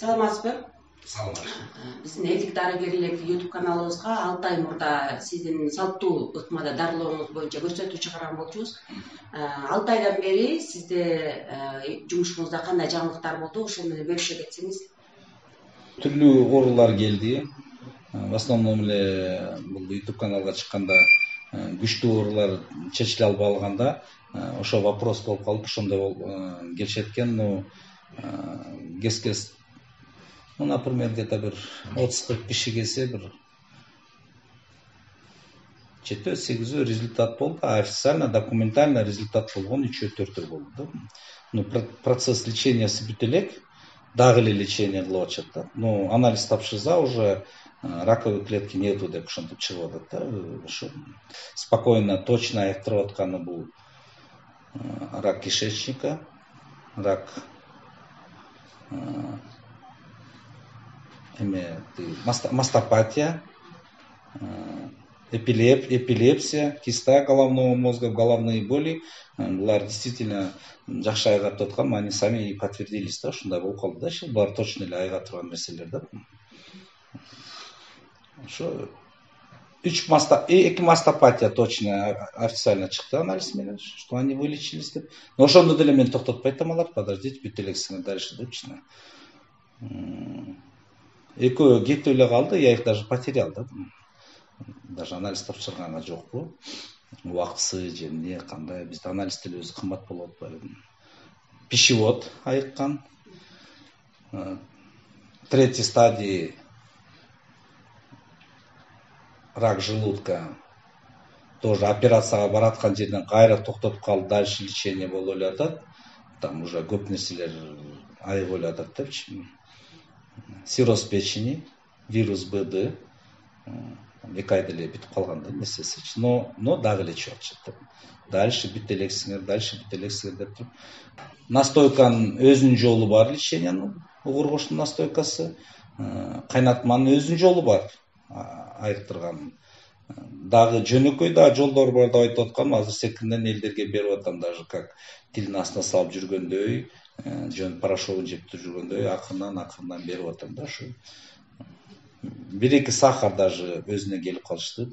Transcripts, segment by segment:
Саламатсызбы? Саламатсыз. Биздин Элдик дарыгерлик YouTube каналыбызга 6 ай мурда сиздин салттуу ыкмада дарылооңуз боюнча көрсөтүү чыгарган болчубуз. 6 айдан бери сизде жумушуңузда кандай жаңылыктар болду? Ошол менен бөлүшө кетсеңиз. Түрлүү оорулар келди. В основном эле бул YouTube каналга чыкканда күчтүү оорулар чечиле албай калганда ошо вопрос болуп калып, ошондой келишет экен. Кез например, где-то bir 30-40 киши келсе, bir 7-8 результат болду. Официально, документально результат болгон 3-4 болду. Процесс лечениясы бүт элек, дагы эле лечение кылып атышат да. Анализ тапшырса уже раковые клетки нету деп ошентип чыгып атат да. Ошо спокойно, точно айыктырып атканы бул рак кишечника, рак мастопатия, эпилепсия, киста головного мозга, головные боли. Булар действительно жакшы айыгатып аткан, они сами и подтвердились да, ушундай болуп калды да. Булар точно эле айыга турган нерселер да. Ошо 2 мастопатия точно официально чыкты анализ менен, что они вылечились деп. Но ошондо деле мен токтотпой атам, алар подождите, бүт элексиңер дальше депчи. Экөө кетип эле калды, я их даже потерял да. Даже анализ тапшырганга жокпу. Убактысы же эмне кандай, бизде анализ деле өзү кымбат болуп атпайбы. Пищевод айыккан. 3 стадии рак желудка. Тоже операцияга бараткан жерден кайра токтотуп калып, дальше лечение болуп эле атат. Там уже көп нерселер айыгып эле атат депчи. Цирроз печени, вирус БД, 2 айда эле бүтүп калган да нерсеси. Но дагы эле чыгып атышат. Дальше бүт элексиңер, дальше бүт элексиңер деп туруп. Настойканын өзүнүн жолу бар, лечениянын, угургуштун настойкасы. Кайнатманын өзүнүн жолу бар, айыктырган. Дагы жөнөкөй да жолдор бар деп айтып аткам. Азыр секинден элдерге берип атам, даже как тилдин астына салып жүргөндөй, жөн порошогун жеп жүргөндөй, акырынан берип атам да. Ушу 1-2 сахар даже өзүнө келип калышты.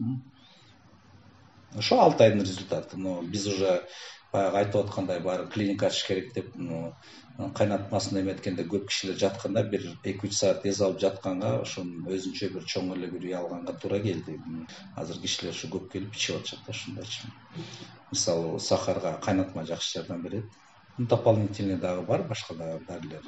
Ошо 6 айдын результаты. Но биз уже баягы айтып аткандай баары клиника ачыш керек деп, кайнатмасын эметкенде көп кишилер жатканда 1-2-3 саат эз алып жатканга, ошонун өзүнчө бир чоң эле бир үй алганга туура келди. Азыр кишилер ушу көп келип ичип атышат да, ушундайчы. Мисалы сахарга кайнатма жакшы жардам берет. Дополнительный дагы бар, башка дагы дарылер.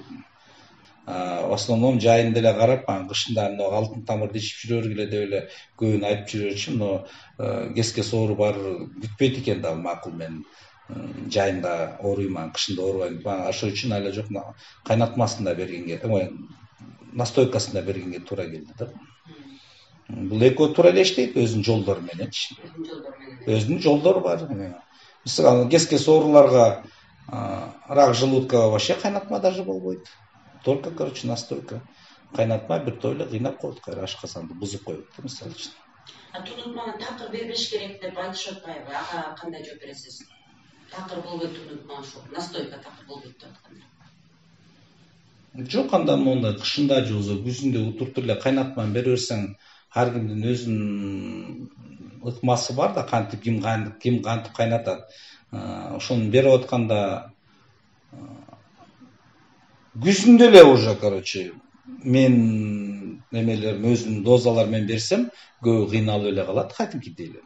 В основном жайында эле карап, кышында алтын тамырды ичип жүрөргүлө деп эле көбүн айтып жүрөрчү, но кескес оору бар бүтпөйт экен да, макул мен жайында ооруйман, кышында оорубайм. Ошол үчүн айла жок, кайнатмасында бергенге, настойкасында бергенге туура келди да. Бул экөө туура эле иштейт өзүнүн жолдору мененчи. Өзүнүн жолдору бар. Мисалы кескес ооруларга рак желудка вообще кайнатма даже болбойт. Только, короче, настойка. Кайнатма бир тойлы кыйнап коет, кайра ашказанды бузуп коет, мисалы үчүн. Тунутманы такыр бербеш керек деп айтышып атпайбы? Ага, кандай жооп бересиз? Такыр болбойт тунутма, ошо настойка такыр болбойт деп атканда. Жок, анда мондай кышында же күзүндө утуруп эле кайнатманы бере берсең, ар кимдин өзүнүн ыкмасы бар да, кантип ким кантип кайнатат. Ошону берип атканда күзүндө эле уже, короче, мен эмелерим өзүнүн дозалар менен берсем, көбү кыйналып эле калат, кайтимкидей эле.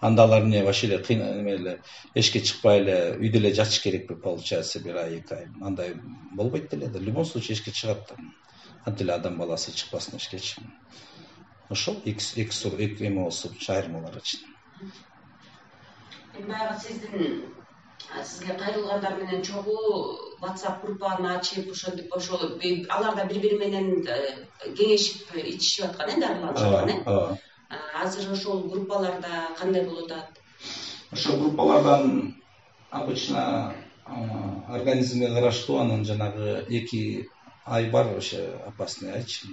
Анда алар эмне вообще эле эшикке чыкпай эле үйдө эле жатыш керек болуп получается 1 ай 2 ай. Андай болбойт деле да. В любом случае эшикке чыгат да. Антип эле адам баласы чыкпасын эшиккечи. Ошол эки эме болсо айырмаларычы. Баягы сизге кайрылгандар менен чогуу WhatsApp группаны ачып, ошентип аларда бири-бири менен кеңешип ичишип аткан энди дарыланып. Азыр ошол группаларда кандай болуп атат? Ошол группалардан обычно организмге караштуу, анан жанагы 2 ай бар, ошо опасный айчы.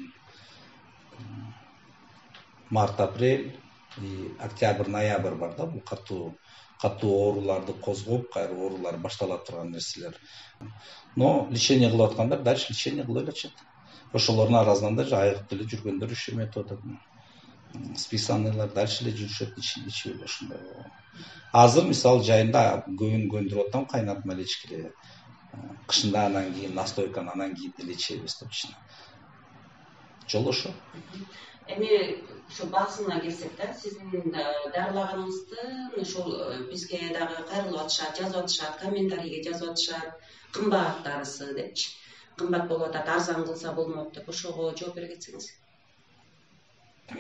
Март-апрель и октябрь-ноябрь бар да, бул катуу ооруларды козгоп, кайра оорулар баштала турган нерселер. Но лечение кылып аткандар дальше лечение кыла беришет. ошолордун арасынан да айыгып деле жүргөндөр иши эметип атат. Списаниялар дальше эле жүрүшөт, ичип эле ушундай. Азыр мисалы жайында көбүн көндүрүп атам, кайнатма эле ичкиле. Кышында анан кийин настойканы анан кийин деле ичебиз деп чын. Жол ошо. Эми ушу басына келсек да, сиздин дарылаганыңызды ошол бизге дагы кайрылып атышат, жазып атышат, комментарийге жазып атышат, кымбат дарысы депчи. Кымбат болуп атат, арзан кылса болмок деп, ошого жооп бере кетсеңиз.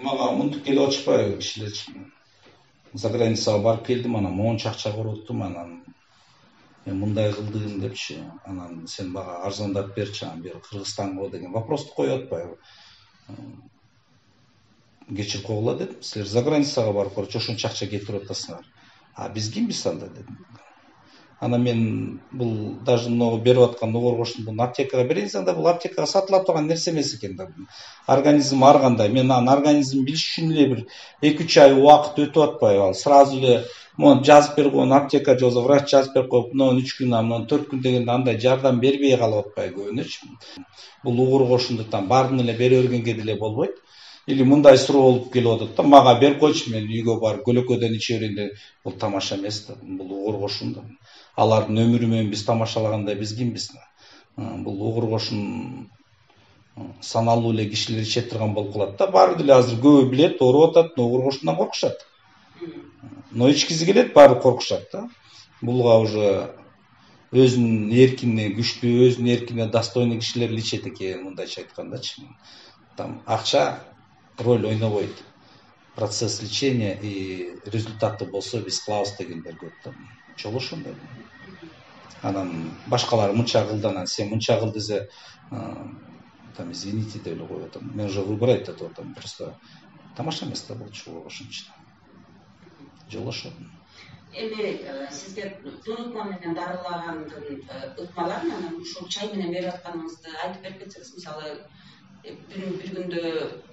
Мага мынтип келип атышпайбы кишилерчи. За границага барып келдим, анан монча акча короттум, анан мен мындай кылдым депчи, анан сен мага арзандап берчи, анан бери Кыргызстанга деген вопросту коюп атпайбы. Кечирип койгула дедим. Силер за границага барып көрчү, ошончо акча кетирип атасыңар. А биз кимбиз анда дедим. Анан мен бул даже мына берип аткан угургоштун бул аптекага берейинсиң да, бул аптекага сатыла турган нерсе эмес экен да. Организм ар кандай. Мен анын организмин билиш үчүн эле бир 2-3 ай убакыт өтүп атпайбы. Ал сразу эле мону жазып берип койгон аптека жолзо врач жазып берип коюп, мындан 3 күн, мындан 4 күн дегенде андай жардам бербей калып атпайбы көбүнөчү. Бул угургоштунду там баарын эле бере бергенге деле болбойт. Или мындай суроо болуп келип атат да, мага берип койчу, мен үйгө барып көлөкөдөн иче берейин деп. Бул тамаша эмес да, бул угургошун да. Алардын өмүрү менен биз тамашалагандай биз кимбиз? Бул угургошун саналуу эле кишилер иче турган болуп калат да. Баары деле азыр көбү билет, ооруп атат, угургошундан коркушат. Но ичкиси келет, баары коркушат да. Булга уже өзүнүн эркине, күчтүү, өзүнүн эркине достойный кишилер эле ичет экен, мындайча айткандачы. Там акча роль ойнобойт. Процесс лечения и результаты болсо биз кылабыз дегендер көп да. Жол ошондой. Анан башкалар мынча кылды, анан сен мынча кыл десе, там извините деп эле коюп атам. Мен уже выбирать этип атам, просто тамаша эмес да бул чыгуу ошончо. Жол ошо. Эми сизге зунутма менен дарылагандын ыкмаларын анан ушул чай менен берип атканыңызды айтып берип кетсеңиз, мисалы бир күндө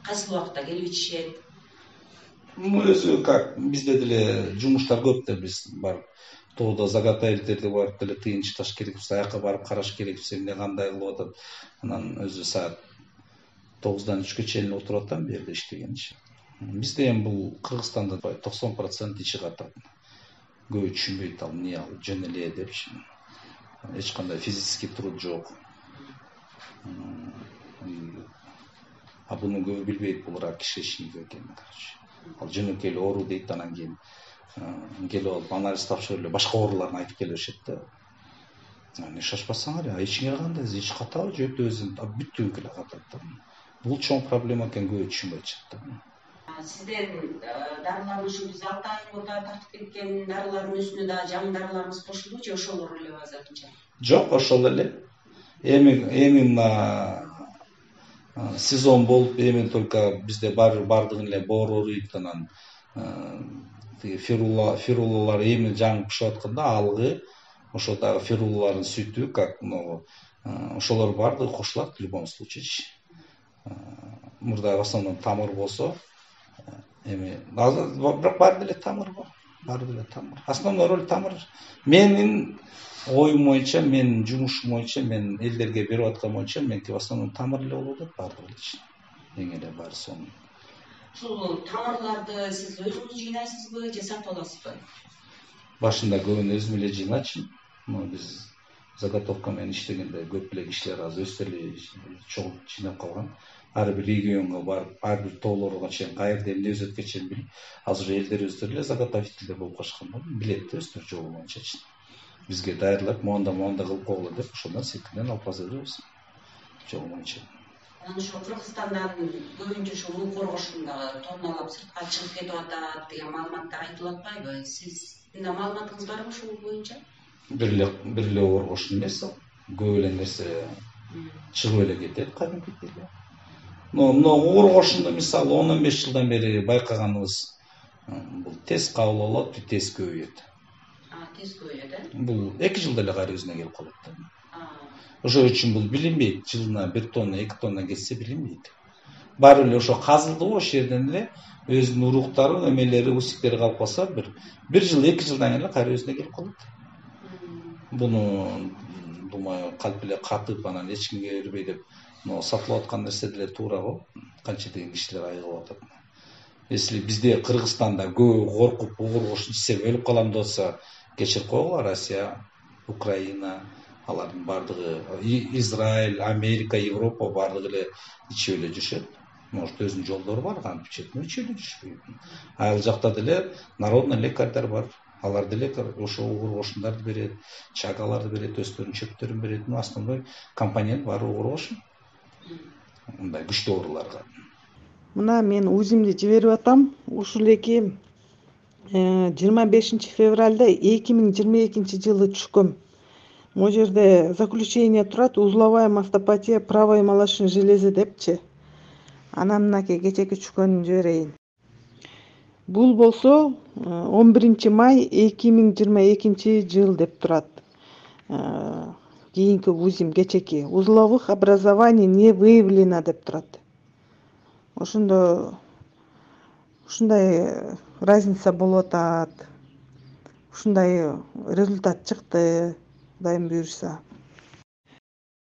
кайсы убакытта келип ичишет? Өзү как бизде деле жумуштар көп да, биз барып тоодо заготовительдерди барып деле тыйынчыкташ керек болсо, аяка барып караш керек болсо, эмне кандай кылып атат. Анан өзү саат 9-дан 3-кө чейин отуруп атам бу жерде иштегенчи. Бизде эми бул Кыргызстанда 90% ичи катат. Көбү түшүнбөйт ал эмне ал жөн эле депчи. Эч кандай физический труд жок. А буну көбү билбейт, бул рак кишечника экенин, короче. Ал жөнөкөй эле оору дейт, анан кийин келип алып анализ тапшырып эле башка ооруларын айтып келе беришет да. Не шашпасаңар, ичиңер кандай, ич катабы, жөтө өзүн бүттүнкү эле катат да. Бул чоң проблема экен, көбү түшүнбөй атышат да. Сиздердин дарыларыңыз ушу биз 6 ай мурда тартып кеткен дарылардын үстүнө да жаңы дарыларыңыз кошулду же ошолор эле азырынча? Жок, ошол эле. Эми сезон болуп, эми только бизде бардыгын эле боорорит, анан фирулалар эми жаңы пишип атканда, алгы, ошо дагы фирулалардын сүтү, как ошолор бардыгы кошулат в любом случае. Мурда в основном тамыр болсо, эми бирок баары деле тамыр го. Баары деле тамыр. Основной роль тамыр. Менин оюм боюнча, менин жумушум боюнча, мен элдерге берип аткан боюнча, меники в основном тамыр эле болуп атат баары эле. Эң эле баары сону. Ушул тамырларды сиз өзүңүз жыйнайсызбы же сатып аласызбы? Башында көбүн өзүм эле жыйначым. Биз заготовка менен иштегенде көп эле кишилер азыр өздөрү чогуу жыйнап калган. Ар бир регионго барып, ар бир тоолорго чейин каерде эмне өсөт экенин билип, азыр элдер өздөрү эле заготовительдер болуп калышкан да. Билет да өздөрү жолу боюнча. Бизге даярлап, монда кылып койгула деп, ошондон секинден алып бара беребиз. Жолу боюнча. Анан ошо Кыргызстандан көбүнчө ошо уу коргошундагы тонналап сыртка чыгып кетип атат деген маалыматтар айтылып атпайбы? Сиздин маалыматыңыз барбы ушул боюнча? Бир эле уу коргошун эмес, көп эле нерсе чыгып эле кетет кадимкидей эле. Мына уу коргошунду мисалы 10-15 жылдан бери байкаганыбыз, бул тез кабыл алат, тез көбөйөт. Тез көбөйөт, э? Бул 2 жылда эле кайра өзүнө келип калат да. Ошол үчүн бул билинбейт. Жылына 1 тонна, 2 тонна кетсе билинбейт. Баары эле ошо казылдыбы, ошол жерден эле өзүнүн уруктары, эмелери, усиктери калып калса, 1 жыл, 2 жылдан эле кайра өзүнө келип калат. Буну думаю, калп эле катып, анан эч кимге бербей деп но сатылып аткан нерсе деле туура го, канча деген кишилер айыгып атат. Если бизде Кыргызстанда көбү коркуп угур ичсем өлүп калам деп атса, кечирип койгула, Россия, Украина, алардын бардыгы, Израиль, Америка, Европа бардыгы эле ичип эле жүрүшөт. Может, өзүнүн жолдору бар, кантип ичет, но ичип эле жүрүшпөйт. Ал жакта деле народный лекарьдар бар. Алар деле ошо угур кошундарды берет, чагаларды берет, өстөрүнүн чөптөрүн берет. Но основной компонент баары угур кошун. Мындай күчтүү ооруларга. Мына мен УЗИмди жиберип атам. Ушул эки 25 февралда 2022 жылы түшкөм. Могу жерде заключение турат: узловая мастопатия правой молочной железы депчи. Анан мынакей кечеки түшкөнүн жиберейин. Бул болсо 11 май 2022 жыл деп турат. Кийинки УЗИм кечеки: узловых образований не выявлено деп турат. Ошондо ушундай разница болуп атат. Ушундай результат чыкты, Кудайым буйрса.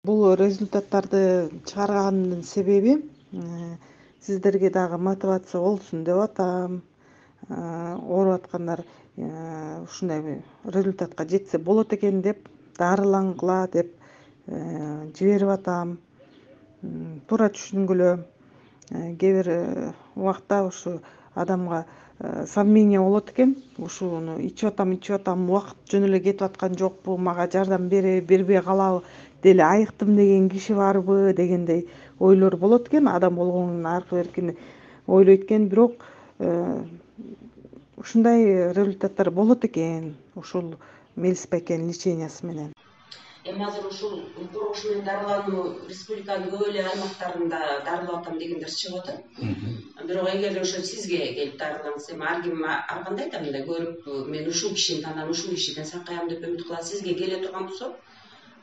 Бул результаттарды чыгарганымдын себеби сиздерге дагы мотивация болсун деп атам. Ооруп аткандар ушундай результатка жетсе болот экен деп, дарылангыла деп жиберип атам. Туура түшүнгүлө. Кээ бир убакта ушу адамга сомнение болот экен. Ушуну ичип атам, убакыт жөн эле кетип аткан жокпу, мага жардам бербей калабы, деле айыктым деген киши барбы дегендей ойлор болот экен. Адам болгондун аркы эркин ойлойт экен, бирок ушундай результаттар болот экен ушул мелис байкенин лечениясы менен. Азыр ушул угур кошу менен дарылануу республиканын көп эле аймактарында дарылап атам дегендер чыгып атат. Бирок эгер ошо сизге келип дарыланса, ар ким ар кандай да мындай көрүп, мен ушул кишини танам, ушул кишиден сакаям деп үмүт кылат. Сизге келе турган болсо,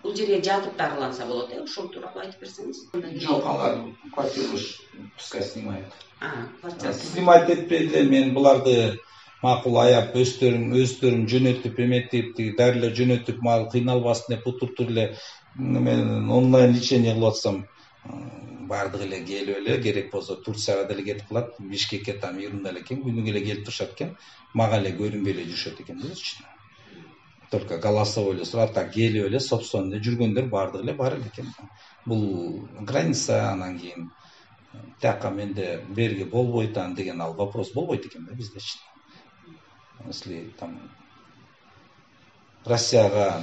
бул жерге жатып дарыланса болот, ошол тууралуу айтып берсеңиз. Жок, алар квартиру пускай снимает. Квартира снимать этпейт эле, мен буларды макул аяп өздөрүн жөнөтүп эметип, дарылар жөнөтүп, мага кыйналбасын деп утуптур эле мен онлайн лечение кылып атсам, бардыгы эле келип эле, керек болсо Турцияга деле кетип калат, Бишкекке там ерунда эле экен, күнүгө эле келип турушат экен, мага эле көрүнбөй эле жүрүшөт экен да. Только голосовой эле сурап, так келип эле собственный жүргөндөр бардыгы эле бар эле экен. Бул граница, анан кийин тияка менде берге болбойт деген ал вопрос болбойт экен да биздечи. Если там Россияга,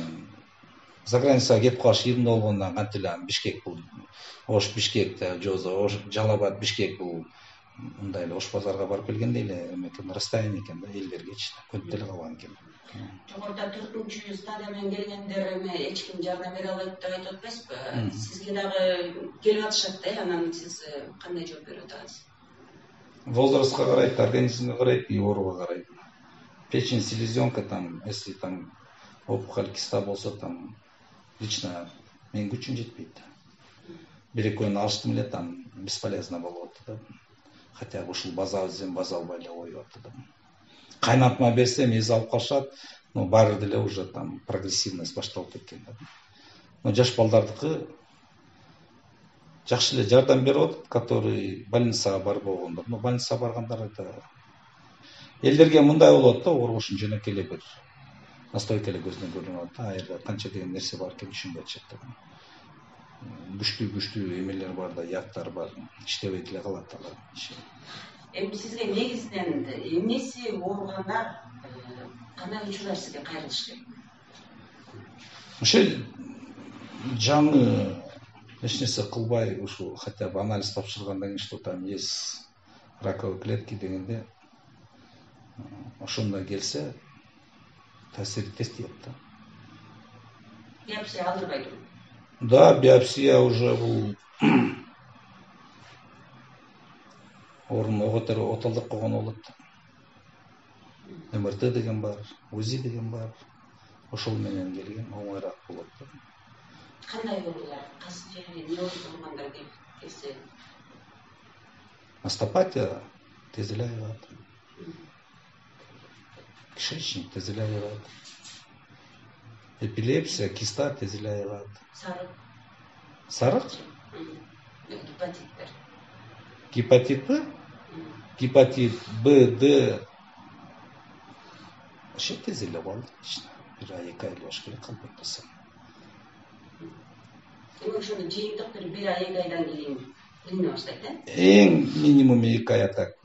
за границага кетип калыш ерунда болгондон кантип эле Бишкек бул, Ош Бишкек, Ош Жалал-Абад Бишкек бул мындай эле Ош базарга барып келгендей эле экен, расстояние экен да, элдергечи көтүп деле калган экен. Жогоруда 4-чү стадия менен келгендер эч ким жардам бере албайт деп айтып атпайсызбы? Сизге дагы келип атышат да, анан сиз кандай жооп берип атасыз? Возрастка карайт, организмге карайт, и ооруга карайт. Печень, селезенка, там, если там опухоль киста болсо, там лично мен күчүм жетпейт. Бир-экөөнү алыштым эле, там бесполезно болуп атты да. Хотя ушул база албай эле коюп атты да. Кайнатма берсем эз алып калышат, но баары деле уже там прогрессивность башталып кеткен да. Но жаш балдардыкы жакшы эле жардам берип атат, который больницага барбагандар. Но больницага баргандар это элдерге мындай болот да, оргошун жөнөкөй эле бир настойка эле көзүнөн көрүнүп атат да, аерде канча деген нерсе бар экен түшүнбөй атышат да. Күчтүү эмелер бар да, яктар бар, иштебей деле калат алар. Эми сизге негизинен эмнеси ооругандар кандай учурлар сизге кайрылыш керек? Ошол жаңы эч нерсе кылбай, ушул хотя бы анализ тапшыргандан кийин, что там есть раковые клетки дегенде, ошондой келсе таасир тестейт да. Биопсия алдырбайт. Да, биопсия уже бул орун оталдырып койгон болот. МРТ деген бар, УЗИ деген бар. Ошол менен келген оңойраак болот. Кандай оорулар? Кайсы жерге эмне болгондар келсе? Мастопатия тез эле айыгат. Кишечник тез эле айыгат. Эпилепсия, киста тез эле айыгат. Сарык. Сарык? Гепатиттер. Гепатит Б? Гепатит Б, Д. Ошо тез эле болду. Бир ай, 2 ай болуш керек калбай калсам. Эми ошону жыйынтык бир 1 ай, 2 айдан кийин билине баштайт, Эң минимум 2 ай так.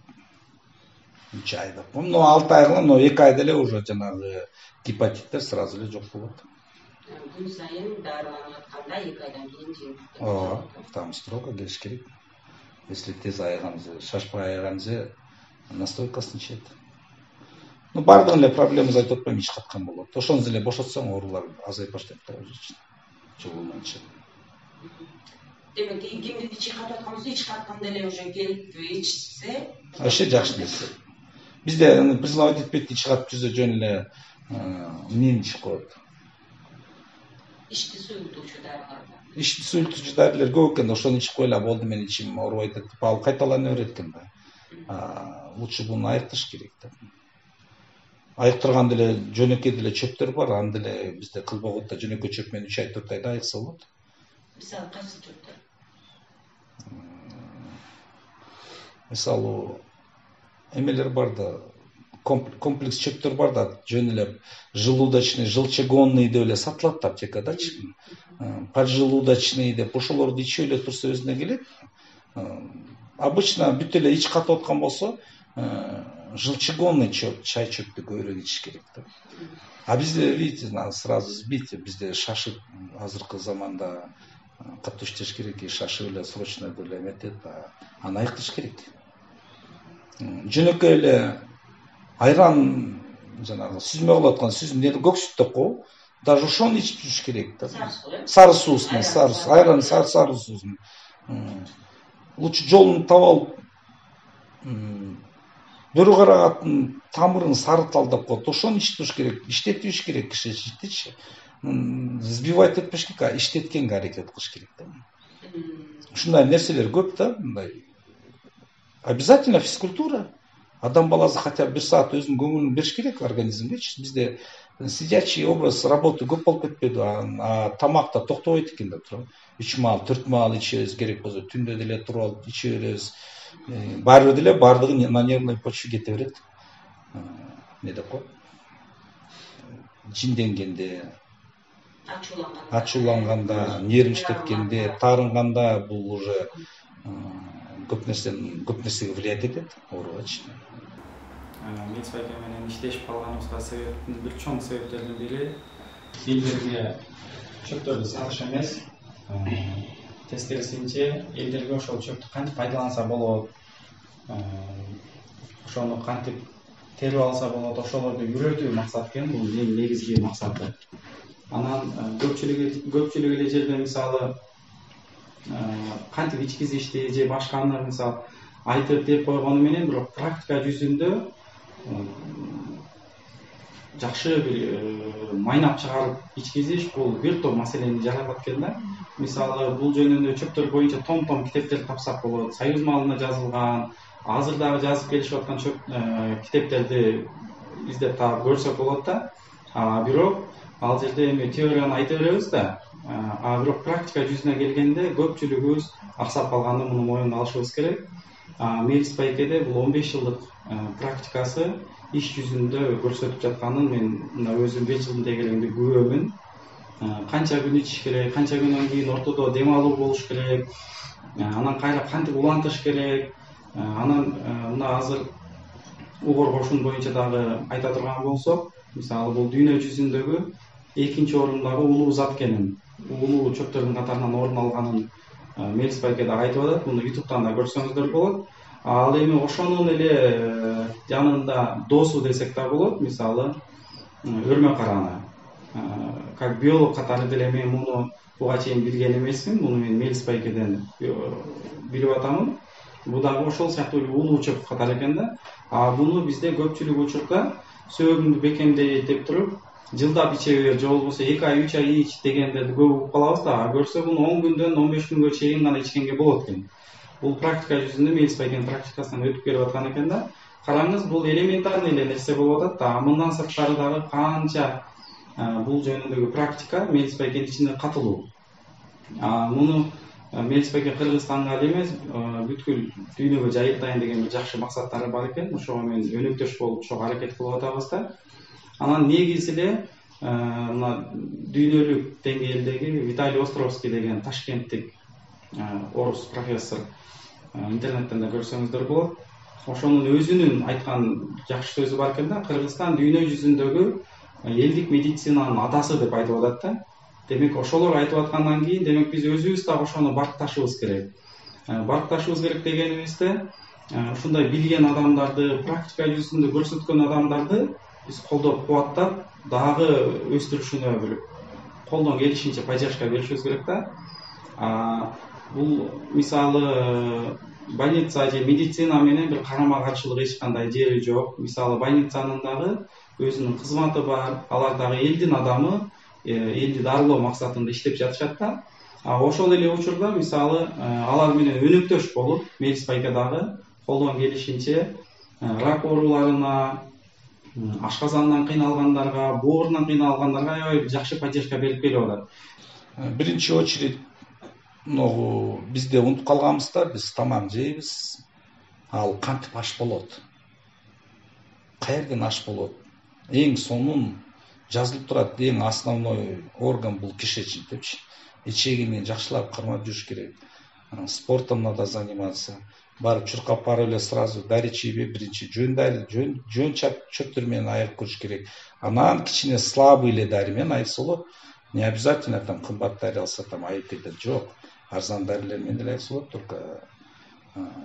3 ай деп. Но 6 ай кылам, но 2 айда эле уже жанагы гепатиттер сразу эле жок болот. Күн сайын дарыланып атканда 2 айдан кийин жыйынтык. Ооба, там строго келиш керек. Если тез айганыңызды, шашпай айганыңызды настойкасын ичет. Ну, бардыгын эле проблемасы айтып атпайм, ич каткан болот. Ошону эле бошотсоң, оорулар азайып баштайт да уже. Жолунан чыгып. Демек, кимдир ичи катып аткан болсо, ич катканда эле уже келип ичсе, Вообще жакшы нерсе. Бизде признавать этпейт, ич катып жүрсө жөн эле эмнени ичип коет. ичти суюктуучу дарылар. Ичти суюктуучу дарылар көп экен, ошону ичип койла, болду мен ичим оорубайт деп, ал кайталана берет экен да. Лучше буну айыктырыш керек да. Айыктырган деле жөнөкөй деле чөптөр бар, аны деле бизде Кызбоготто жөнөкөй чөп менен 3 ай 4 айда айыкса болот. Мисалы кайсы чөптөр? Мисалы эмелер бар да, комплекс чөптөр бар да, жөн эле желудочный, желчегонный деп эле сатылат аптекадачы. Поджелудочный деп ошолорду ичип эле турса өзүнө келет. Обычно бүт эле ич катып аткан болсо, желчегонный чөп, чай чөптү көбүрөөк ичиш керек да. А бизде, видите, надо сразу сбить, бизде шашып азыркы заманда катуу иштеш керек, шашып эле срочно деле эметет, аны айыктырыш керек. Жөнөкөй эле айран жанагы сүзмө кылып аткан сүзмө көк сүт деп коебу. Даже ошону ичип жүрүш керек да. Сары суусун, сары айран, сары суусун. Лучше жолун таап алып, бөрү карагаттын тамырын сарыталдап коет. Ошону ичип туруш керек, иштетиш керек киши ичтичи. Сбивать этпеш керек, а иштеткенге аракет кылыш керек да. Ушундай нерселер көп да, мындай. Обязательно физкультура. Адам баласы хотя бы 1 саат өзүнүн көңүлүн бериш керек организмгечи. Бизде сидячий образ работы көп болуп кетпеди, а тамакта токтобойт экен да туруп. 3 маал, 4 маал ичебиз керек болсо, түндө деле туруп алып иче беребиз. Баары деле бардыгы на нервный почве кете берет. Не деп коет? Жинденгенде, ачууланганда, нерв иштеткенде, таарынганда бул уже көп нерсеге влиять этет, оорубачы. Мен Спайке менен иштешип калганыбызга себептин бир чоң себептердин бири элдерге чөптөрдү сатыш эмес. Тескерисинче элдерге ошол чөптү кантип пайдаланса болот, ошону кантип терип алса болот, ошолорду үйрөтүү максат экен, бул эң негизги максаты. Анан көпчүлүк эле жерде мисалы кантип ичкизишти же башканы мисалы айтып деп койгону менен, бирок практика жүзүндө жакшы бир майнап чыгарып ичкизиш бул бир топ маселени жаратат экен да. Мисалы бул жөнүндө чөптөр боюнча том китептер тапсак болот. Союз маалында жазылган, азыр дагы жазып келишип аткан китептерди издеп таап көрсөк болот да. Бирок ал жерде эми теорияны айта беребиз да. Бирок практика жүзүнө келгенде көпчүлүгүбүз аксап калганды муну моюнга алышыбыз керек. Мелис Пайкеде бул 15 жылдык практикасы иш жүзүндө көрсөтүп жатканын мен мына өзүм 5 жылдын келгенде күбөмүн. Канча күн ичиш керек, канча күндөн кийин ортодо дем алуу болуш керек, анан кайра кантип улантыш керек, анан мына азыр угор кошун боюнча дагы айта турган болсок, мисалы бул дүйнө жүзүндөгү экинчи орундагы улуу зат экенин, улуу чөптөрдүн катарынан орун алганын Мелис Пайкеде айтып атат. Муну YouTube'дан да көрсөңүздөр болот. Ал эми ошонун эле жанында досу десек да болот, мисалы өрмө караны. Как биолог катары деле мен муну буга чейин билген эмесмин. Муну мен Мелис Пайкеден билип атамын. Бул дагы ошол сыяктуу улуу чөп катары экен да. Буну бизде көпчүлүк учурда сөөгүңдү бекемдейт деп туруп, жылдап иче бер, же болбосо 2 ай 3 ай ич дегендерди көп угуп калабыз да. Көрсө буну 10 күндөн 15 күнгө чейин гана ичкенге болот экен. Бул практика жүзүндө Мелис Пайкенин практикасынан өтүп келип аткан экен да. Караңыз, бул элементарный эле нерсе болуп атат да. Мындан сырткары дагы канча бул жөнүндөгү практика Мелис Пайкенин ичинде катылуу. Муну Мелис байке Кыргызстанга эле эмес, бүткүл дүйнөгө жайылтайын деген бир жакшы максаттары бар экен. Ошого мен өнөктөш болуп чоң аракет кылып атабыз да. Анан негизи эле мына дүйнөлүк деңгээлдеги Виталий Островский деген Ташкенттик орус профессор, интернеттен да көрсөңүздөр болот. Ошонун өзүнүн айткан жакшы сөзү бар экен да, Кыргызстан дүйнө жүзүндөгү элдик медицинанын атасы деп айтып атат да. Демек ошолор айтып аткандан кийин, демек биз өзүбүз дагы ошону баркташыбыз керек. Баркташыбыз керек дегенибизде, ушундай билген адамдарды, практика жүзүндө көрсөткөн адамдарды биз колдоп, кубаттап, дагы өстүрүшүнө бир колдон келишинче поддержка беришибиз керек да. Бул мисалы больница же медицина менен бир карама каршылык эч кандай жери жок. Мисалы больницанын дагы өзүнүн кызматы бар, алар дагы элдин адамы, элди дарылоо максатында иштеп жатышат да. Ошол эле учурда мисалы алар менен өнөктөш болуп, Мелис байке дагы колдон келишинче рак ооруларына, ашказандан кыйналгандарга, боорунан кыйналгандарга аябай жакшы поддержка берип келип атат. Биринчи очередь бизде унутуп калганбыз да, биз тамак жейбиз, ал кантип аш болот, каерден аш болот. Эң сонун жазылып турат, эң основной орган бул кишечник депчи. Ичегини жакшылап кармап жүрүш керек. Спортом надо заниматься. Барып чуркап барып эле сразу дари чийбей, биринчи жөн чөптөр менен айыгып көрүш керек. Анан кичине слабый эле дари менен айыкса болот. Не обязательно там кымбат дари алса там айып кетет, жок. Арзан дарилер менен деле айыкса болот, только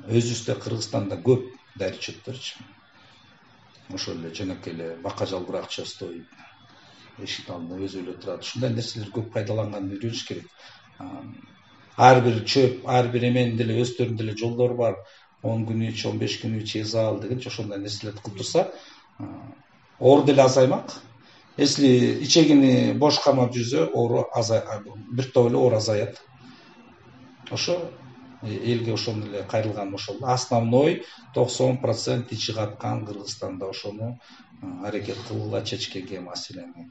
өзүбүздө Кыргызстанда көп дари чөптөрчү. Ошол эле жөнөкөй эле бака жалбырак чөстөй, эшиктин алдында өзү эле турат. Ушундай нерселер көп пайдаланганды үйрөнүш керек. Ар бир чөп, ар бир эменин деле өздөрүнүн деле жолдору бар. 10 күнү ич, 15 күнү ич эзал дегенче ошондой нерселерди кылып турса, оор деле азаймак. Если ичегини бош кармап жүрсө, оору бир топ эле оор азаят. Ошо элге ошондой эле кайрылган ошол. Основной 90% ичи каткан Кыргызстанда ошону аракет кылгыла чечкенге маселени,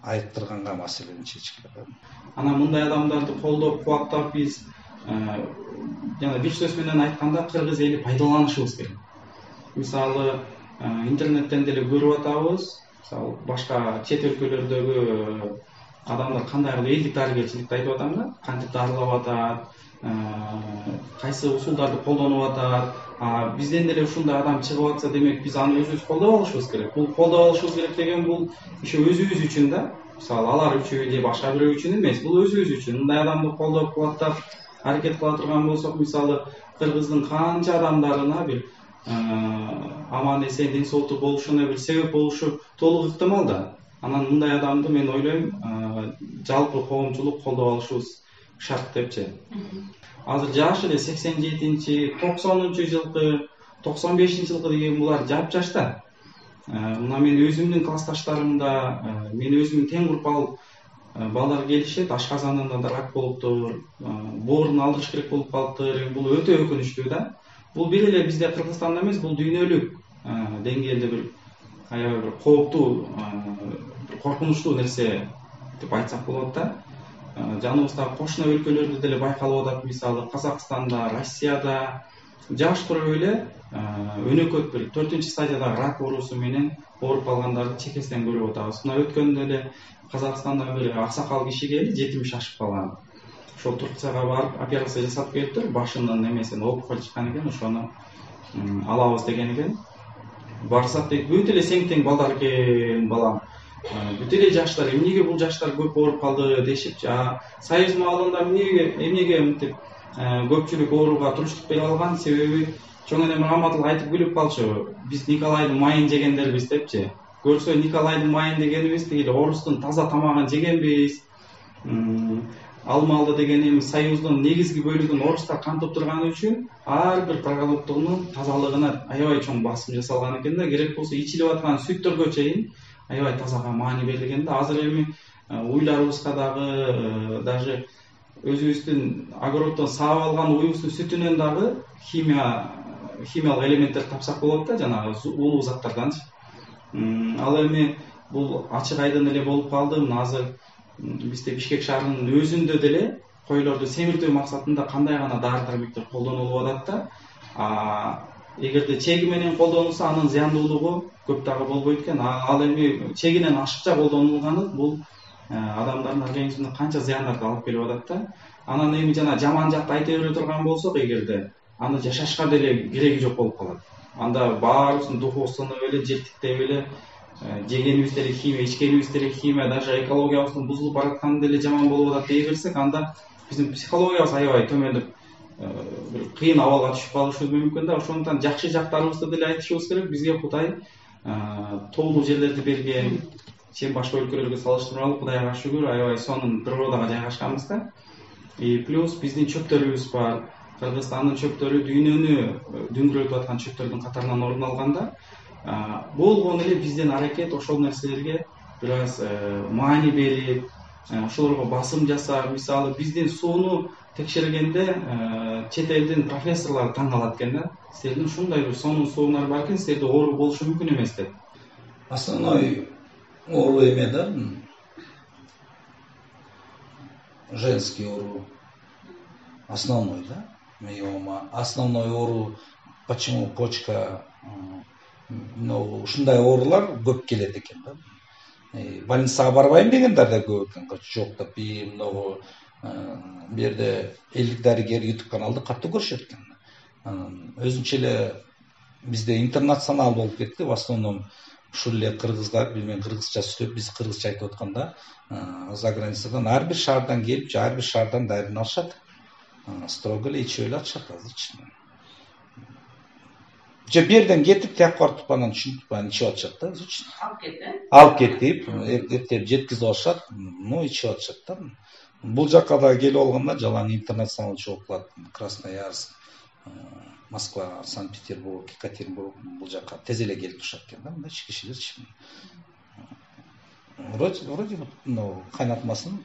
айыктырганга маселени чечкиле. Анан мындай адамдарды колдоп, кубаттап биз жана бир сөз менен айтканда кыргыз эли пайдаланышыбыз керек. Мисалы интернеттен деле көрүп атабыз, мисалы башка чет өлкөлөрдөгү адамдар кандай кылып элдик дарыгерчиликти айтып атам да, кантип дарылап атат, кайсы усулдарды колдонуп атат. Бизден деле ушундай адам чыгып атса, демек биз аны өзүбүз колдоп алышыбыз керек. Бул колдоп алышыбыз керек деген бул ошо өзүбүз үчүн да. Мисалы алар үчүн же башка бирөө үчүн эмес, бул өзүбүз үчүн. Мындай адамды колдоп, кубаттап аракет кыла турган болсок, мисалы Кыргыздын канча адамдарына бир аман эсен ден соолуктуу болушуна бир себеп болушу толук ыктымал да. Анан мындай адамды мен ойлойм, жалпы коомчулук колдоп алышыбыз шарт депчи. Азыр жашы эле 87-90 жылкы, 95-жылкы деген булар жапжаш да. Мына мен өзүмдүн классташтарымда, мен өзүмдүн тең группалык балдар келишет, ашказанында да рак болуптур, боорун алдырыш керек болуп калыптыр. Бул өтө өкүнүчтүү да. Бул бир эле бизде Кыргызстанда эмес, бул дүйнөлүк деңгээлде бир аябай бир кооптуу, коркунучтуу нерсе деп айтсак болот да. Жаныбыздагы кошуна өлкөлөрдө деле байкалып атат, мисалы Казакстанда, Россияда жаш туруп эле өнөкөт бир 4-чү стадиядагы рак оорусу менен ооруп калгандарды чекесинен көрүп атабыз. Мына өткөндө эле Казакстанда бир аксакал киши келди, 70 ашып калган. Ошол Турцияга барып операция жасап келиптир, башынын эмесин опухоль чыккан экен, ошону алабыз деген экен. Барсак дейт, бүт эле сең тең балдар экен, балам. Бүт эле жаштар, эмнеге бул жаштар көп ооруп калды дешипчи. Союз маалында эмнеге мынтип көпчүлүк ооруга туруштук бере алган, себеби чоң энем Раматыл айтып күлүп калчу. Биз Николайдын майын жегендербиз депчи. Көрсө Николайдын майын дегенибиз тиги орустун таза тамагын жегенбиз. Ал маалда деген эми Союздун негизги бөлүгүн орустар камтып турганы үчүн ар бир продуктунун тазалыгына аябай чоң басым жасалган экен да. Керек болсо ичилип аткан сүттөргө чейин аябай тазага маани берилген да. Азыр эми уйларыбызга дагы, даже өзүбүздүн огороддон саап алган уюбуздун сүтүнөн дагы химиялык элементтер тапсак болот да, жанагы улуу заттарданчы. Ал эми бул ачык айдын эле болуп калды. Азыр бизде Бишкек шаарынын өзүндө деле койлорду семиртүү максатында кандай гана дары-дармектер колдонулуп атат да. Эгерде чеги менен колдонулса анын зыяндуулугу көп дагы болбойт экен. Ал эми чегинен ашыкча колдонулганы бул адамдардын организмине канча зыяндарды алып келип атат да. Анан эми жана жаман жакты айта бере турган болсок, эгерде аны жашашка деле кереги жок болуп калат. Анда баарыбыздын духовствону эле жеттиктеп эле жегенибиз деле химия, ичкенибиз деле химия, даже экологиябыздын бузулуп баратканы деле жаман болуп атат дей берсек, анда биздин психологиябыз аябай төмөндөп бир кыйын абалга түшүп калышыбыз мүмкүн да. Ошондуктан жакшы жактарыбызды деле айтышыбыз керек. Бизге Кудай тоолуу жерлерди берген, сен башка өлкөлөргө салыштырмалуу Кудайга шүгүр, аябай сонун природага жайгашканбыз да. Плюс биздин чөптөрүбүз бар. Кыргызстандын чөптөрү дүйнөнү дүңгүрөтүп аткан чөптөрдүн катарынан орун алганда, болгон эле бизден аракет ошол нерселерге бир аз маани берип, ошолорго басым жасап, мисалы биздин сууну текшергенде чет элдин профессорлору таң калат экен да. Силердин ушундай бир сонун сууңар бар экен, силерде оору болушу мүмкүн эмес деп. Основной оору эме да, женский оору. Основной, да? Миома. Основной оору, почему почка, ушундай оорулар көп келет экен да. Больницага барбайм дегендер да көп экен. Жок деп, бул жерде элдик дарыгер YouTube каналды катуу көрүшөт экен. Өзүнчө эле бизде интернационал болуп кетти. В основном ушул эле кыргыздар, билбейм, кыргызча сүйлөп, биз кыргызча айтып атканда, за границадан ар бир шаардан келип, ар бир шаардан дарыны алышат. Строго эле ичип эле атышат азырчы. Же берден кетип, тияк барып анан түшүнүп, анан ичип атышат да азырчы. Алып кетип, эптеп жеткизип алышат, ичип атышат да. Бул жакка да келип алганда жалаң интернационал чогуу калат. Красноярск, Москва, Санкт-Петербург, Екатеринбург, бул жакка тез эле келип турушат экен да, мындай кишилерчи. Вроде кайнатмасын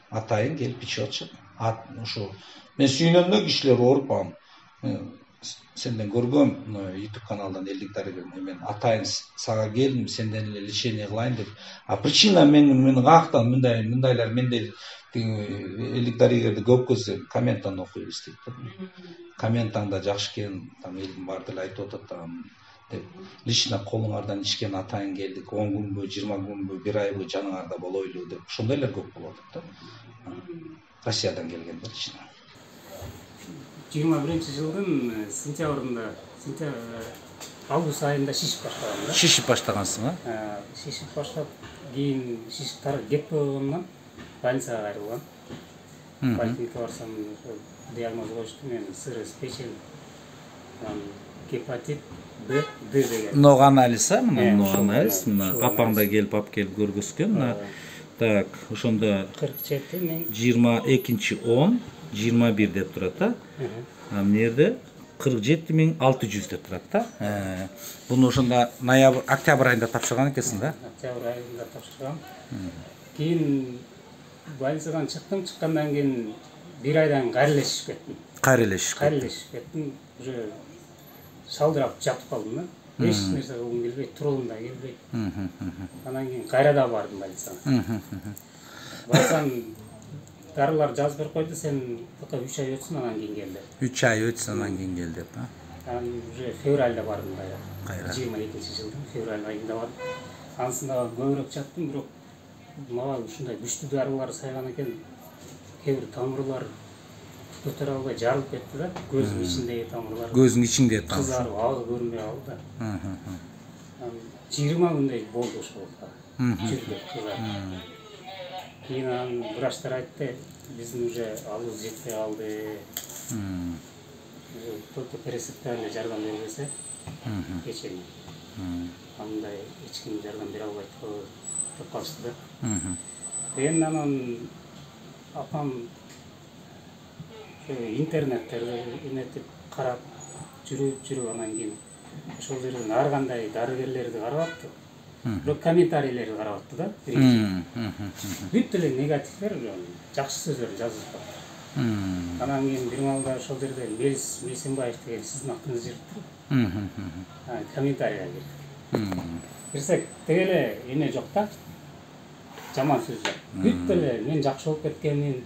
атайын келип ичип атышат. Ушу мен сүйүнөмдө кишилер ооруп, сенден көргөм YouTube каналдан элдик дарыгер, мен атайын сага келдим, сенден эле лечение кылайын деп. Причина мени каяктан мындайлар менде элдик дарыгерди көп көрсө комменттан окуйбуз дейт. Комменттанда жакшы экен, там элдин баары деле айтып атат деп. Лично колуңардан ичкен атайын келдик, 10 күнбү, 20 күнбү, 1 айбы жаныңарда болойлу деп. Ошондойлор көп болуп атат да. Россиядан келгендер ичине. 21-жылдын сентябрында, август айында шишип баштагам да. Шишип баштагансың, Шишип баштап, кийин шишип тарып кетпей койгондон больницага кайрылгам. Поликлиникага барсам, диагноз коюшту, мен СРС печень, гепатит Б, Д деген. Ног анализ, ног анализ, апаңда келип алып келип көргөзгөн. Так, ошондо 22/10/21 деп турат да. Мына жерде 47.600 деп турат да. Буну ошондо октябрь айында тапшырган экенсиң да? Октябрь айында тапшыргам. Кийин больницадан чыктым, чыккандан кийин 1 айдан кайрылышып кеттим. Кайрылышып кеттим. Уже шалдырап жатып калдым да. Эч нерсе кылгым келбейт, тургум да келбейт. Анан кийин кайра да бардым больницага. Барсам, дарылар жазып берип койду, сен пока 3 ай өтсүн, анан кийин кел деп. 3 ай өтсүн, анан кийин кел деп. Анан уже февралда бардым кайра. 22-жылдын февраль айында бардым. Анысында көбүрөөк жаттым, бирок мага ушундай күчтүү дарылар сайган экен. Кээ бир тамырлар көтөрө албай жарылып кетти да. Көздүн ичиндеги тамырлар. Көздүн ичиндеги тамыр. Кызарып, агы көрүнбөй калды да. 20 күндөй болду ошол. Жүрдү кызарып. Кийин анан врачтар айтты, биздин уже алыбыз жетпей калды. Только пресыптарына жардам бербесе, кечене. Андай эч ким жардам бере албайт деп калышты да. Эми анан апам интернеттерди эметип карап жүрүп анан кийин ошол жерден ар кандай дарыгерлерди карап, бирок комментарийлерди карап атты да. Бүт эле негативдер, жакшы сөздөр жазылып атты. Анан кийин бир маалда ошол жерде Мелис Мейсенбаев деген сиздин аттарыңызды жүрүп, комментарийга кирдик. Кирсек, тегеле эме жок да, жаман сөз жок. Бүт эле мен жакшы болуп кеткенмин,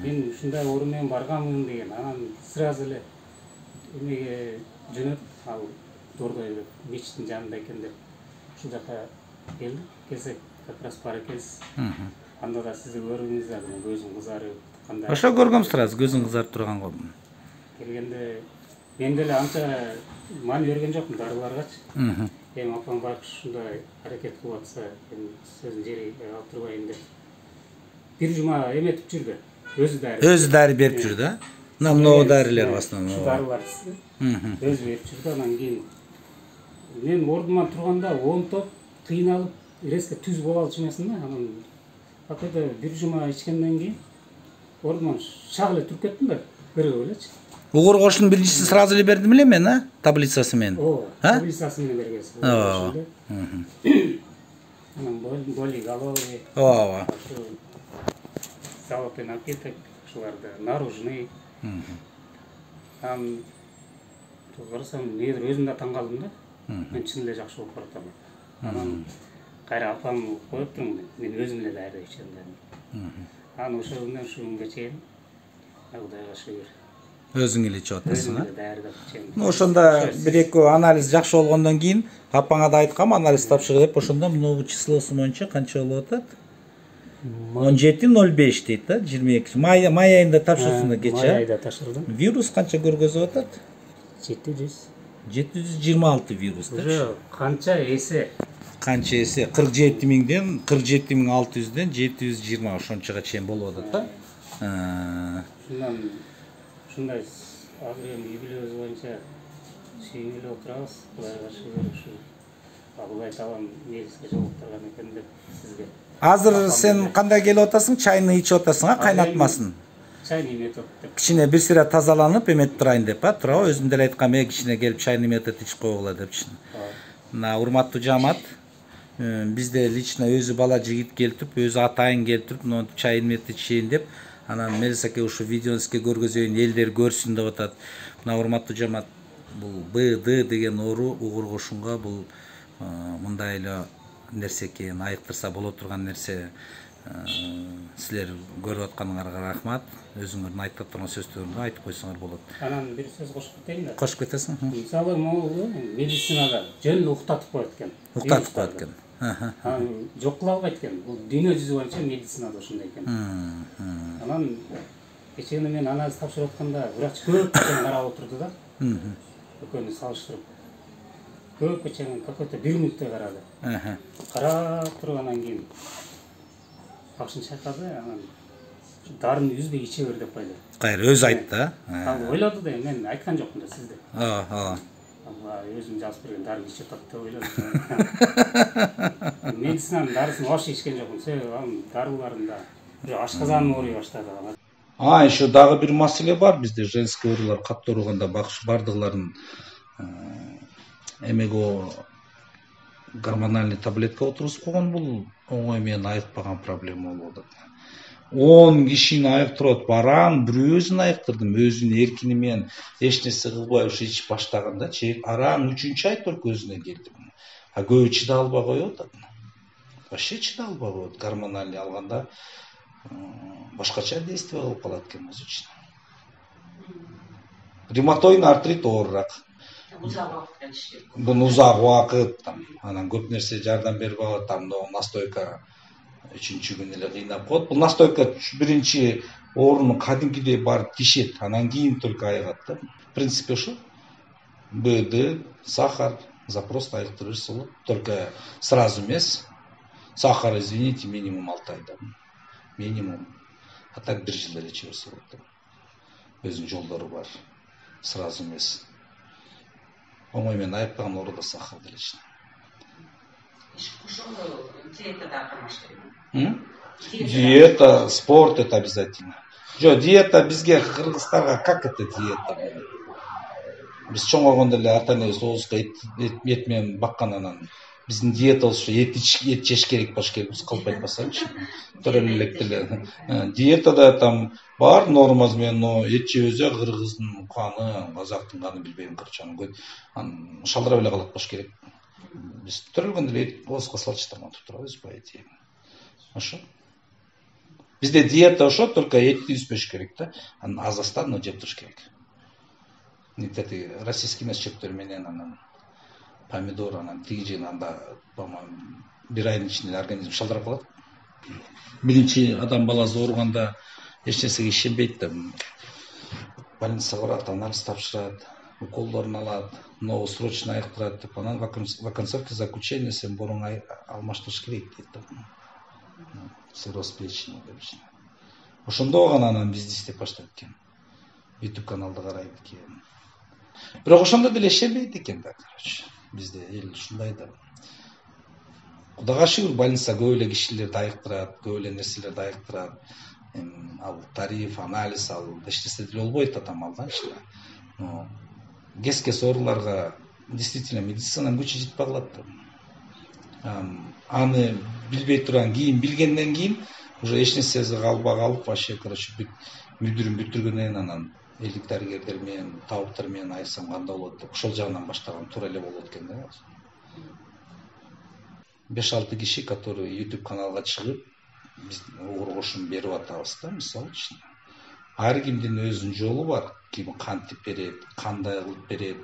мен ушундай орун менен барганмын деген анан сразу эле эмеге жөнөтүп ал Дордой мечиттин жанында экен деп ушул жака келдик. Келсек как раз бар экенсиз. Анда да сизди көргөнүбүз да көзүм кызарып кандай. Ошо көргөм сразу көзүң кызарып турган го. Келгенде мен деле анча маани берген жокмун дарыларгачы. Эми апам байкуш ушундай аракет кылып атса, мен сөзүн жери алып турбайын деп. Бир жума эметип жүрдү. Өзү дари берип жүрдү, а? Много дарилер в основном. Ушул дарылар өзү берип жүрдү. Анан кийин мен ордуман турганда онтоп кыйналып резко түз боло алчу эмесмин да. Анан какой-то бир жума ичкенден кийин ордуман шак эле туруп кеттим да, кыргып элечи. Угур кошунун биринчисин сразу эле бердим эле мен, а? Таблицасы менен. Таблицасы менен бергенсиз. Анан боли головы. Ооба. Золотой напиток, ушуларды наружный. Анан карасам, негизи өзүм да таң калдым да. Мен чын эле жакшы болуп баратам. Анан кайра апам коюп турмун, мен өзүм эле даярдап ичем да. Анан ошол күндөн ушу күнгө чейин Кудайга шүгүр. Өзүң эле ичип атасың, а? Даярдап ичем. Ошондо бир-эки анализ жакшы болгондон кийин апаңа да айткам, анализ тапшыр деп, ошондо мына числосу боюнча канча болуп атат? 17.05 дейт да, 22. Май айында тапшырсың кече. Май айында тапшырдым. Вирус канча көргөзүп атат? 700. 726 вирус да. Уже канча эсе? Канча эсе? 47.000ден 47.600ден 720 ошончага чейин болуп атат да. Ушундай азыр эми юбилейибиз боюнча сүйүнүп эле отурабыз. Кудайга шүгүр, ушу Кудай таалам негизге жолуктурган экен деп сизге. Азыр сен кандай келип атасың? Чайны ичип атасың, кайнатмасын. Чайны эметип деп. Кичине бир сыйра тазаланып эметип турайын деп, туурабы? Өзүм деле айткам, кичине келип чайны эметип ичип койгула депчи. Мына урматтуу жамаат, бизде лично өзү бала жигит келтирип, өзү атайын келтирип, монтип чайын эметип ичейин деп, анан Мелис аке ушу видеоңузга көргөзөйүн, элдер көрсүн деп атат. Мына урматтуу жамаат, бул БД деген оору угур кошунга бул мындай эле нерсе экен, айыктырса боло турган нерсе. Силер көрүп атканыңарга рахмат. Өзүңөрдүн айтып турган сөздөрүңдү айтып койсоңор болот. Анан бир сөз кошуп кетейин да. Кошуп кетесиң. Мисалы, могу медицинада жөн уктатып коет экен. Уктатып коет экен. Анан жок кыла албайт экен. Бул дүйнө жүзү боюнча медицинада ошондой экен. Анан кечээ мен анализ тапшырып атканда врач көп карап отурду да. Экөөнү салыштырып. Көп какой-то 1 минуттай карады. Карап тургандан кийин башын чайкады, анан дарыны үзбөй иче бер деп койду. Кайра өзү айтты, Ал ойлоду да, мен айткан жокмун да сизде. Алла өзүм жазып берген дарыны ичип атат деп ойлодум. Медицинанын дарысын вообще ичкен жокмун. Себеби анын дарыларында уже ашказаным ооруй баштады. Еще дагы бир маселе бар бизде, женский оорулар катуу ооруганда бардыгыларын эмеге гормональный таблетка отургузуп койгон, бул оңой менен айыкпаган проблема болуп атат. 10 кишини айыктырып барам, бирөөсүн айыктырдым, өзүнүн эркини менен эч нерсе кылбай ушу ичип баштаганда, араң 3-чү ай только өзүнө келди. А көбү чыдай албай коюп атат. Вообще чыдай албай коет, гормональный алганда башкача действие кылып калат экен өзү үчүн. Ревматоидный артрит оорураак. Буну узак убакыт, анан көп нерсе жардам бербей алат, настойка 3-чү күнү эле кыйнап коет. Бул настойка биринчи ооруну кадимкидей барып тишет, анан кийин только айыгат да. В принципе ошо. БД, сахар, запрос айыктырыш болот, только сразу эмес. Сахар, извините, минимум 6 айда. Минимум. А так 1 жыл эле иче берсе болот. Өзүнүн жолдору бар. Сразу эмес. Оңой менен айыкпаган ооруда сахар делечи. Диета, спорт это обязательно. Диета бизге кыргыздарга как это диета? Биз чоңойгондо эле ата-энебиз оозго эт менен баккан, анан биздин диетабыз ушу эт жеш керек болуш керек, биз калп айтпасаңчы. Төрөлөк эле. Диетада там бар нормасы менен, но эт жебесе кыргыздын каны, казактын каны билбейм, короче, анан шалдырап эле калат болуш керек. Биз төрөлгөндө эле оозго салчу тамак туруп турабыз, по идее. Ошо. Бизде диета ошо, только этти испеш керек да. Анан аз астан жеп туруш керек. Никети российский эмес чөптөр менен анан помидор анан тиги жеген анда по-моему бир айдын ичинде организм шалдырап калат. Биринчи адам баласы ооруганда эч нерсеге ишенбейт да. Больницага барат, анализ тапшырат, уколдорун алат, но срочно айыктырат деп, анан в оконцовке заключение сен боруң алмаштырыш керек дейт да. Цирроз печени деп. Ошондо гана анан бизди издеп баштайт экен. YouTube каналды карайт экен. Бирок ошондо деле ишенбейт экен да, короче. Бизде эл ушундай да. Кудайга шүгүр, больница көп эле кишилерди айыктырат, көп эле нерселерди айыктырат. Ал тариф, анализ, ал эч нерсе деле болбойт адам алдан ичинде. Но кез ооруларга действительно медицинанын күчү жетпей калат да. Аны билбей турган кийин, билгенден кийин уже эч нерсеси калбай калып, вообще, короче, мүдүрүн бүтүргөндөн анан элдик дарыгерлер менен, табыптар менен айырсам кандай болот деп, ошол жагынан баштаган туура эле болот экен да. 5-6 киши, которые YouTube каналга чыгып, биз ургушун берип атабыз да, мисалы үчүн. Ар кимдин өзүнүн жолу бар. Ким кантип берет, кандай кылып берет.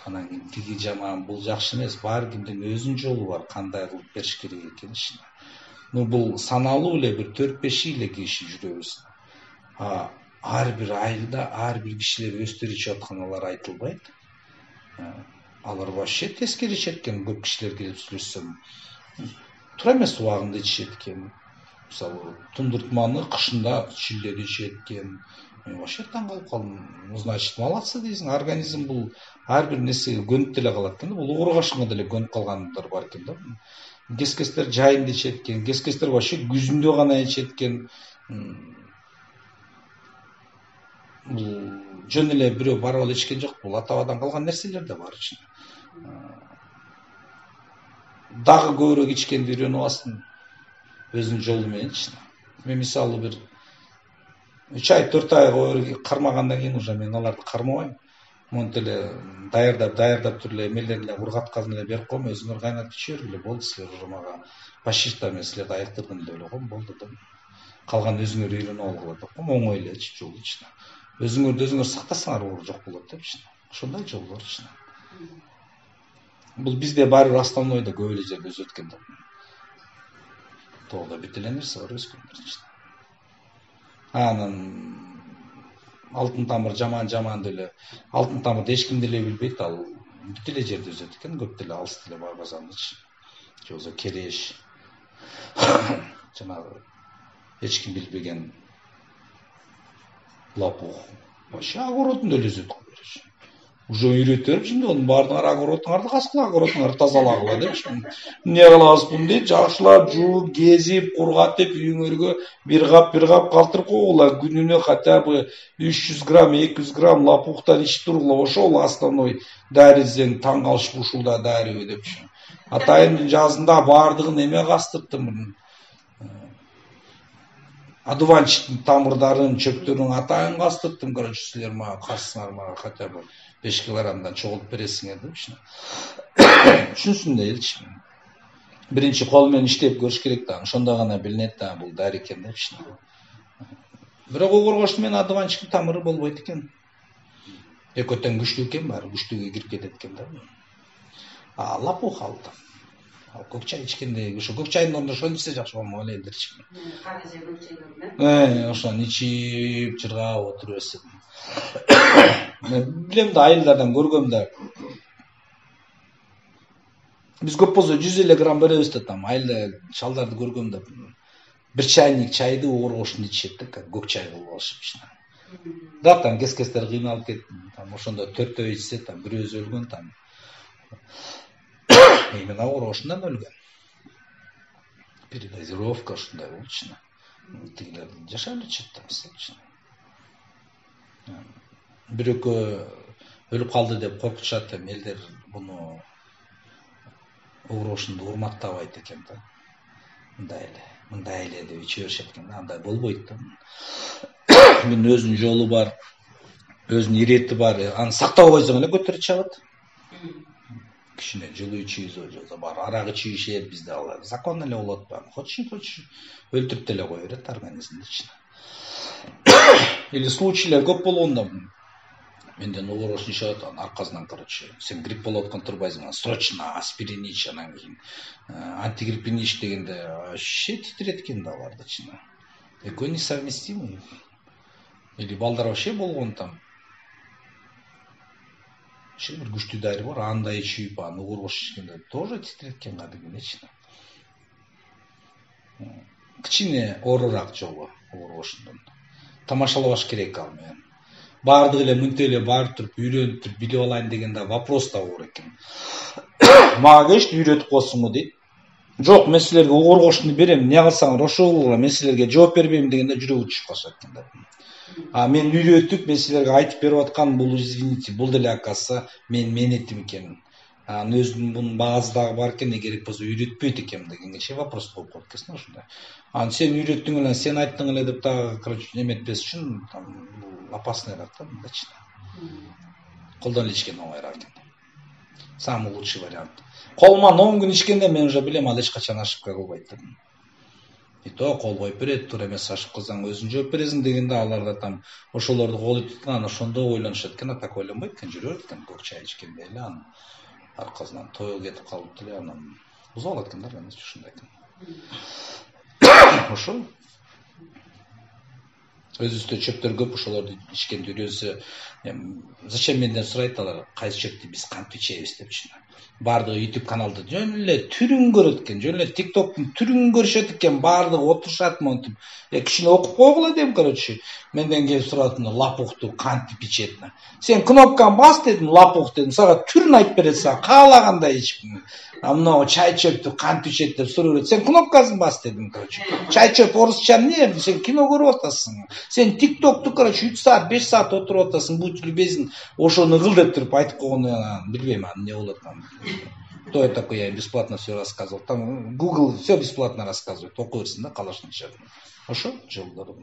Анан кийин тиги жаман, бул жакшы эмес. Бар кимдин өзүнүн жолу бар, кандай кылып бериш керек экен ичинде. Ну бул саналуу эле бир 4-5 эле киши жүрөбүз. Ар бир айылда ар бир кишилер өздөрү ичип атканалар айтылбайт. Алар вообще тескери ичет экен, көп кишилер келип сүйлөшсөм. Туура эмес убагында ичет экен. Мисалы, тундуртманы кышында шилдеде ичет экен. Мен вообще таң калып калдым. Значит, молодцы дейсиң, организм бул ар бир нерсеге көнүп деле калат экен. Бул ооругашыңа деле көнүп калгандар бар экен да. Кескестер жайында ичет экен, кескестер вообще күзүндө гана ичет экен. Бул жөн эле бирөө барып алып ичкен жок, бул ата-бабадан калган нерселер да бар ичинде. Дагы көбүрөөк ичкенди үйрөнүп алсын өзүнүн жолу менен ичинде. Мен мисалы бир 3 ай 4 ай кармагандан кийин уже мен аларды кармабайм. Монтип эле даярдап туруп эле эмелерин эле ургатканын эле берип коем, өзүңөр кайнатып иче бергиле, болду, силер уже мага пашишта мен силерди айыктырдым деп эле коем, болду да. Калган өзүңөр үйрөнүп алгыла деп коем, оңой элечи жол ичинде. Өзүңөрдү өзүңөр сактасаңар оор жок болот деп ичинде. Ошондой жол бар ичинде. Бул бизде баары бир основнойдо көп эле жерде өзөт экен да. Тоогда бүт эле нерсе бар өскөндөр ичинде. Анан алтын тамыр жаман деле, алтын тамырды эч ким деле билбейт, ал бүт эле жерде өзөт экен, көп деле алыс деле барбасаңызчы. Же болбосо кереш. Жанагы эч ким билбеген лапух. Вообще огородун деле өзөт го бериш. Уже үйрөтүп берип, şimdi онун баардыгын огородуңарды каскыла, огородуңарды тазалагыла депчи. Эмне кылабыз буну дейт, жакшылап жууп, кезип, кургатып, үйүңөргө бир кап калтырып койгула, күнүнө хотя бы 300 грамм, 200 грамм лапухтан ичип тургула, ошол основной даризең таң калышып ушулда дариби депчи. Атайымдын жазында баардыгын эме кастырттым. Одуванчиктин тамырдарын, чөптөрүн атайын кастырттым, короче, силер мага карсыңар, мага хотя бы 5 килограммдан чогултуп бересиңер депчи. Түшүнсүн да элчи. Биринчи кол менен иштеп көрүш керек да, ошондо гана билинет да бул дари экен депчи. Бирок огоргоштун менен одуванчиктин тамыры болбойт экен. Экөө тең күчтүү экен, баары күчтүүгө кирип кетет экен да. Лапух алды. Көк чай ичкенде, ошо көк чайдын ордуна ошону ичсе жакшы болмок эле элдерчи. Кагазы көк чайдан. Ошону ичип, чыргап отуруп эсеп. Билем да, айылдардан көргөм да. Биз көп болсо 150 грамм беребиз да, там айылда шалдарды көргөм да. Бир чайник чайды огоргоштун ичишет да, көк чай кылып алышып. Да, там кескестер кыйналып кетти. Там ошондо 4-төө ичсе, там бирөөсү өлгөн, там. Именно огоргоштундан өлгөн. Передозировка ушундай болчу. Тигилер жашап элечет да, мисалы. Бирөкө өлүп калды деп коркутушат, элдер буну огоргоштунду урматтабайт экен да. Мындай эле деп иче беришет экен да, андай болбойт да. Мунун өзүнүн жолу бар, өзүнүн ирети бар, аны сактабай койсоң эле көтөрүп чыгат. кичине жылуу ичүүбүз же бар арак ичишет бизде ал закон эле болот баягы хочешь өлтүрүп деле кое берет организмди. Или случайлар көп болгондо менден угурош ишеп атат аркасынан короче сен грипп болуп аткан турбайсың срочно аспирин ич анан кийин антигриппин ич дегенде вообще титиреткен да аларды чына. Экөө несовместимый. Или балдар вообще болгон там бир күчтүү дару бар, андай ичип, аны угурош ичкенде тоже титиреткен кадимиде чына. Кичине оорураак жолу угурошундан. Тамашалабаш керек ал менен. Бардык эле мынтип эле барып туруп, үйрөнүп туруп билип алайын дегенде вопрос да бар экен. Мага келишти үйрөтүп коесуңбу дейт. Жок, мен силерге угур берем, эмне кылсаңар ошол мен силерге жооп бербейм дегенде жүрөгү түшүп калышат экен да. Мен үйрөтүп, мен силерге айтып берип аткан бул извините, бул деле акасы менетим экен. Өзүнүн бунун баазы дагы бар экен, керек болсо үйрөтпөйт экенмин дегенче вопрос болуп калат экен ошондой. Сен үйрөттүң эле, сен айттың эле деп дагы, короче, неметпес үчүн опасныйраак да мындачы. Колдон эле ичкен оңойраак экен. Самый лучший вариант. Колуман 10 күн ичкенде мен уже билем, ал эч качан ошибка кылбайт деп. И то кол коюп берет, туура эмес ашып кылсаң өзүң жооп бересиң дегенде аларда там ошолорду кол иткан, ошондо ойлонушат экен, а так ойлонбойт экен, жүрөт экен көк чай ичкенде эле анан аркасынан тою кетип калып деле анан бузуп алат экен да, эмес ушундай экен. Ошол өзүбүздө чөптөр көп, ошолорду ичкенди үйрөнсө, зачем менден сурайт алар, кайсы чөптү биз кантип ичебиз депчи. Бардыгы YouTube каналды жөн эле түрүн көрөт экен, жөн эле TikToктун түрүн көрүшөт экен, бардыгы отурушат монтип. Кичине окуп койгула дейм, короче. Менден келип сурат, лапухту кантип ичет. Сен кнопканы бас дедим, лапух дедим, сага түрүн айтып берет, сага каалагандай ичип. Мына чай чөптү кантип ичет деп сурап берет. Сен кнопкасын бас дедим, короче. Чай чөп орусча эмне? Сен кино көрүп атасың. Сен TikToкту, короче, 3 саат, 5 саат отуруп атасың. Будь любезен, ошону кыл деп туруп айтып койгондо билбейм, эмне болот там. Кто это такой, я бесплатно все рассказывал. Там Google все бесплатно рассказывает. Окуй берсин да, калашынча. Ошо жолдору.